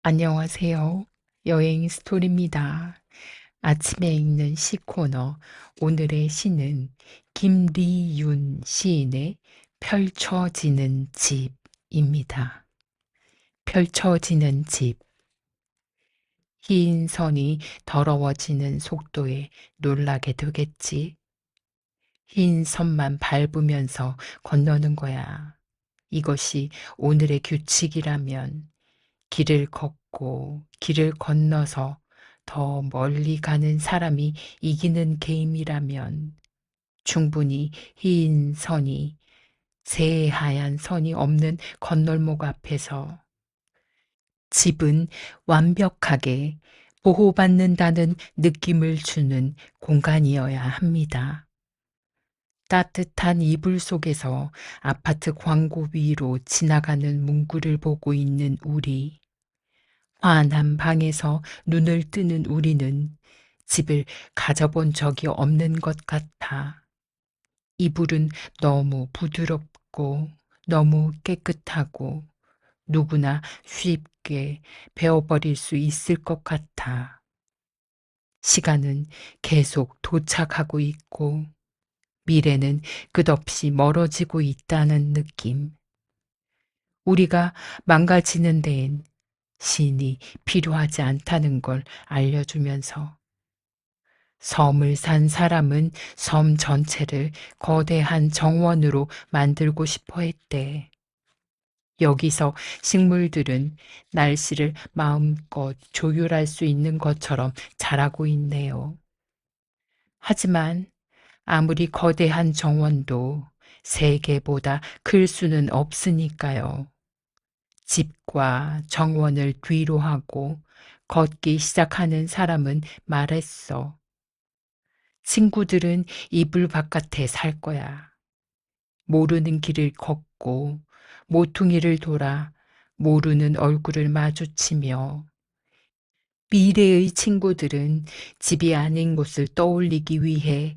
안녕하세요. 여행 스토리입니다. 아침에 읽는 시 코너. 오늘의 시는 김리윤 시인의 펼쳐지는 집입니다. 펼쳐지는 집. 흰 선이 더러워지는 속도에 놀라게 되겠지. 흰 선만 밟으면서 건너는 거야. 이것이 오늘의 규칙이라면 길을 걷고 길을 건너서 더 멀리 가는 사람이 이기는 게임이라면 충분히 흰 선이 새하얀 선이 없는 건널목 앞에서 집은 완벽하게 보호받는다는 느낌을 주는 공간이어야 합니다. 따뜻한 이불 속에서 아파트 광고 위로 지나가는 문구를 보고 있는 우리. 환한 방에서 눈을 뜨는 우리는 집을 가져본 적이 없는 것 같아. 이불은 너무 부드럽고 너무 깨끗하고 누구나 쉽게 베어버릴 수 있을 것 같아. 시간은 계속 도착하고 있고 미래는 끝없이 멀어지고 있다는 느낌. 우리가 망가지는 데엔 신이 필요하지 않다는 걸 알려주면서 섬을 산 사람은 섬 전체를 거대한 정원으로 만들고 싶어 했대. 여기서 식물들은 날씨를 마음껏 조율할 수 있는 것처럼 자라고 있네요. 하지만 아무리 거대한 정원도 세계보다 클 수는 없으니까요. 집과 정원을 뒤로 하고 걷기 시작하는 사람은 말했어. 친구들은 이불 바깥에 살 거야. 모르는 길을 걷고 모퉁이를 돌아 모르는 얼굴을 마주치며 미래의 친구들은 집이 아닌 곳을 떠올리기 위해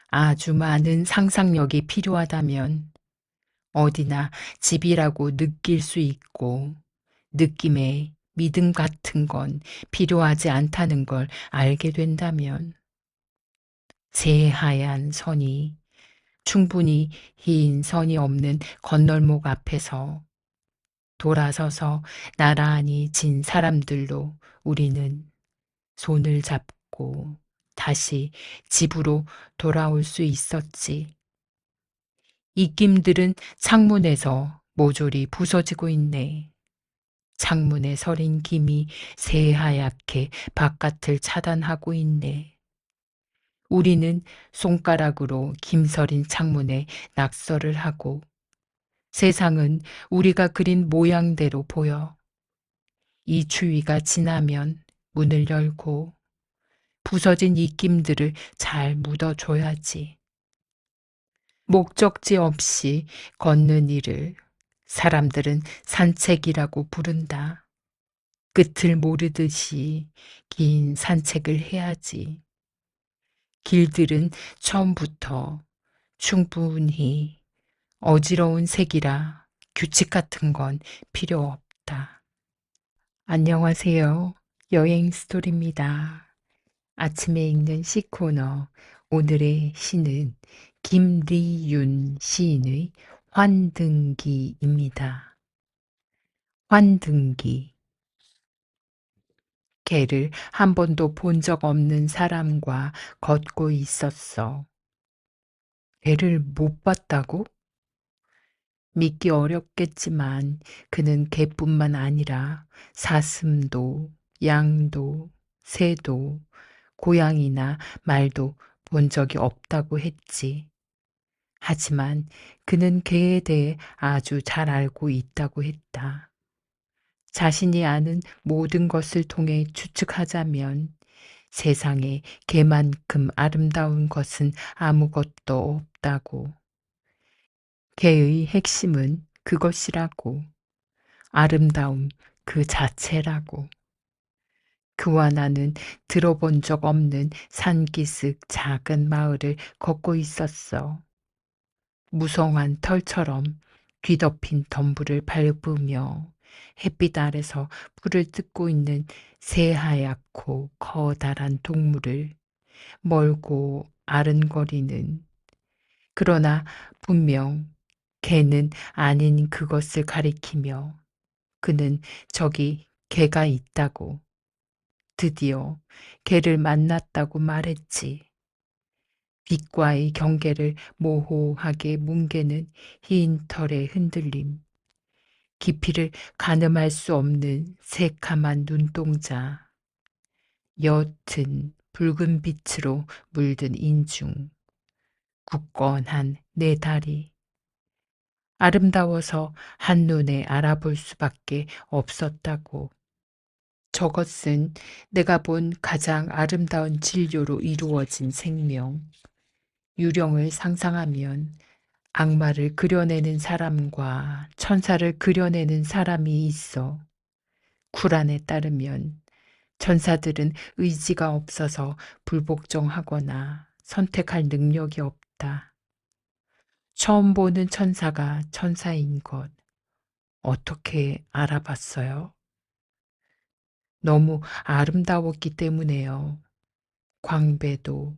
아주 많은 상상력이 필요하다면 어디나 집이라고 느낄 수 있고 느낌에 믿음 같은 건 필요하지 않다는 걸 알게 된다면 새하얀 선이 충분히 흰 선이 없는 건널목 앞에서 돌아서서 나란히 진 사람들로 우리는 손을 잡고 다시 집으로 돌아올 수 있었지. 입김들은 창문에서 모조리 부서지고 있네. 창문에 서린 김이 새하얗게 바깥을 차단하고 있네. 우리는 손가락으로 김서린 창문에 낙서를 하고 세상은 우리가 그린 모양대로 보여. 이 추위가 지나면 문을 열고 부서진 입김들을 잘 묻어줘야지. 목적지 없이 걷는 일을 사람들은 산책이라고 부른다. 끝을 모르듯이 긴 산책을 해야지. 길들은 처음부터 충분히 어지러운 색이라 규칙 같은 건 필요 없다. 안녕하세요. 여행 스토리입니다. 아침에 읽는 시 코너. 오늘의 시는 김리윤 시인의 환등기입니다. 환등기. 개를 한 번도 본 적 없는 사람과 걷고 있었어. 개를 못 봤다고? 믿기 어렵겠지만 그는 개뿐만 아니라 사슴도, 양도, 새도, 고양이나 말도 본 적이 없다고 했지. 하지만 그는 개에 대해 아주 잘 알고 있다고 했다. 자신이 아는 모든 것을 통해 추측하자면 세상에 개만큼 아름다운 것은 아무것도 없다고. 개의 핵심은 그것이라고. 아름다움 그 자체라고. 그와 나는 들어본 적 없는 산기슭 작은 마을을 걷고 있었어. 무성한 털처럼 뒤덮인 덤불을 밟으며 햇빛 아래서 풀을 뜯고 있는 새하얗고 커다란 동물을 멀고 아른거리는, 그러나 분명 개는 아닌 그것을 가리키며 그는 저기 개가 있다고, 드디어 개를 만났다고 말했지. 빛과의 경계를 모호하게 뭉개는 흰 털의 흔들림, 깊이를 가늠할 수 없는 새카만 눈동자, 옅은 붉은 빛으로 물든 인중, 굳건한 내 다리. 아름다워서 한눈에 알아볼 수밖에 없었다고. 저것은 내가 본 가장 아름다운 진료로 이루어진 생명. 유령을 상상하면 악마를 그려내는 사람과 천사를 그려내는 사람이 있어. 쿠란에 따르면 천사들은 의지가 없어서 불복종하거나 선택할 능력이 없다. 처음 보는 천사가 천사인 것 어떻게 알아봤어요? 너무 아름다웠기 때문에요. 광배도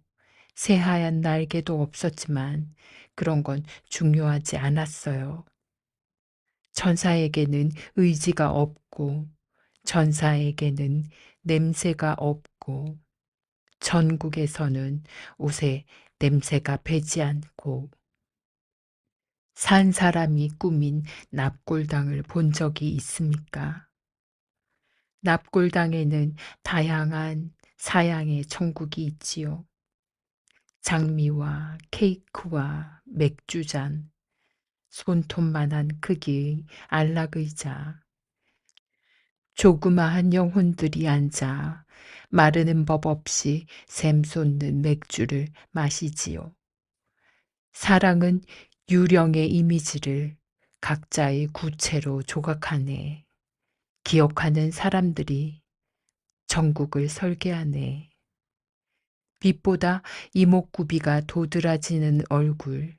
새하얀 날개도 없었지만 그런 건 중요하지 않았어요. 천사에게는 의지가 없고, 천사에게는 냄새가 없고, 전국에서는 옷에 냄새가 배지 않고, 산 사람이 꾸민 납골당을 본 적이 있습니까? 납골당에는 다양한 사양의 천국이 있지요. 장미와 케이크와 맥주잔, 손톱만한 크기의 안락의자, 조그마한 영혼들이 앉아 마르는 법 없이 샘솟는 맥주를 마시지요. 사랑은 유령의 이미지를 각자의 구체로 조각하네. 기억하는 사람들이 전국을 설계하네. 빛보다 이목구비가 도드라지는 얼굴.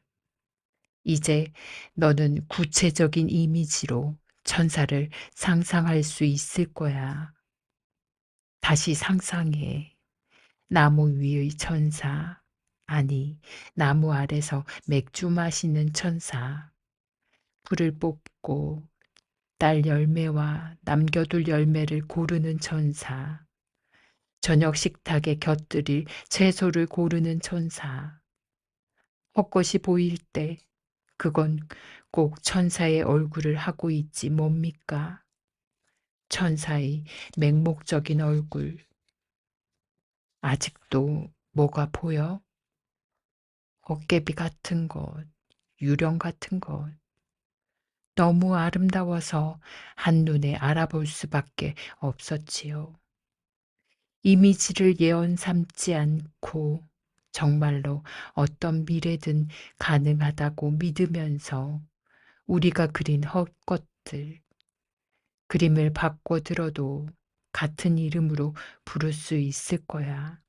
이제 너는 구체적인 이미지로 천사를 상상할 수 있을 거야. 다시 상상해. 나무 위의 천사. 아니, 나무 아래서 맥주 마시는 천사. 풀을 뽑고 딸 열매와 남겨둘 열매를 고르는 천사. 저녁 식탁에 곁들일 채소를 고르는 천사. 헛것이 보일 때 그건 꼭 천사의 얼굴을 하고 있지 뭡니까? 천사의 맹목적인 얼굴. 아직도 뭐가 보여? 헛개비 같은 것, 유령 같은 것. 너무 아름다워서 한눈에 알아볼 수밖에 없었지요. 이미지를 예언 삼지 않고 정말로 어떤 미래든 가능하다고 믿으면서 우리가 그린 헛것들, 그림을 바꿔 들어도 같은 이름으로 부를 수 있을 거야.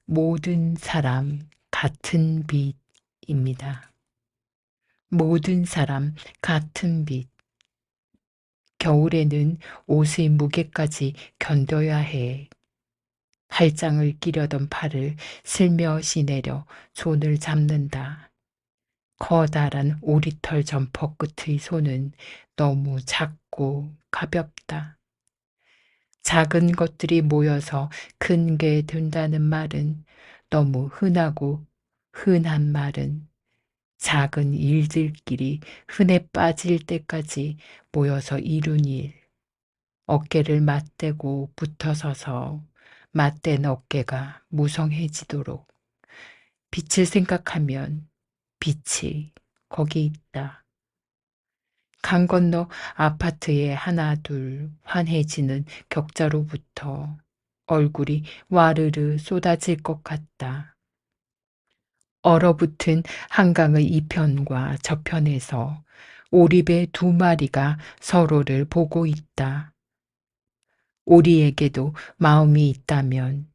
모든 사람 같은 빛입니다. 모든 사람 같은 빛. 겨울에는 옷의 무게까지 견뎌야 해. 팔짱을 끼려던 팔을 슬며시 내려 손을 잡는다. 커다란 오리털 점퍼 끝의 손은 너무 작고 가볍다. 작은 것들이 모여서 큰 게 된다는 말은 너무 흔하고, 흔한 말은 작은 일들끼리 흔해 빠질 때까지 모여서 이룬 일. 어깨를 맞대고 붙어서서 맞댄 어깨가 무성해지도록. 빛을 생각하면 빛이 거기 있다. 강 건너 아파트에 하나 둘 환해지는 격자로부터 얼굴이 와르르 쏟아질 것 같다. 얼어붙은 한강의 이편과 저편에서 오리배 두 마리가 서로를 보고 있다. 오리에게도 마음이 있다면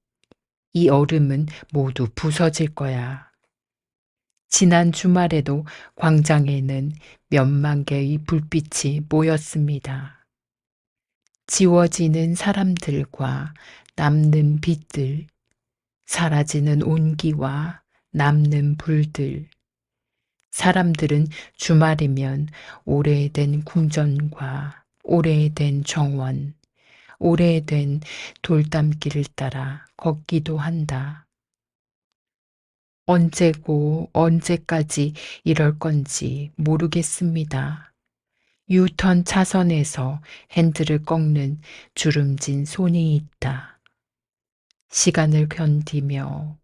이 얼음은 모두 부서질 거야. 지난 주말에도 광장에는 몇만 개의 불빛이 모였습니다. 지워지는 사람들과 남는 빛들, 사라지는 온기와 남는 불들. 사람들은 주말이면 오래된 궁전과 오래된 정원, 오래된 돌담길을 따라 걷기도 한다. 언제고 언제까지 이럴 건지 모르겠습니다. 유턴 차선에서 핸들을 꺾는 주름진 손이 있다. 시간을 견디며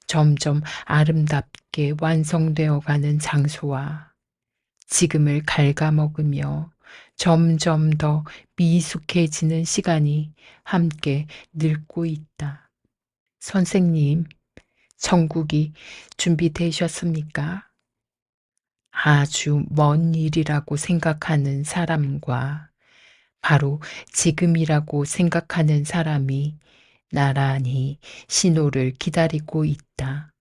점점 아름답게 완성되어 가는 장소와 지금을 갉아먹으며 점점 더 미숙해지는 시간이 함께 늙고 있다. 선생님, 천국이 준비되셨습니까? 아주 먼 일이라고 생각하는 사람과 바로 지금이라고 생각하는 사람이 나란히 신호를 기다리고 있다.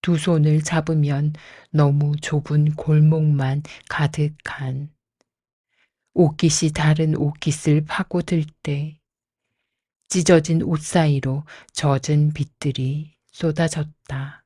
두 손을 잡으면 너무 좁은 골목만 가득한 옷깃이 다른 옷깃을 파고들 때 찢어진 옷 사이로 젖은 빛들이 쏟아졌다.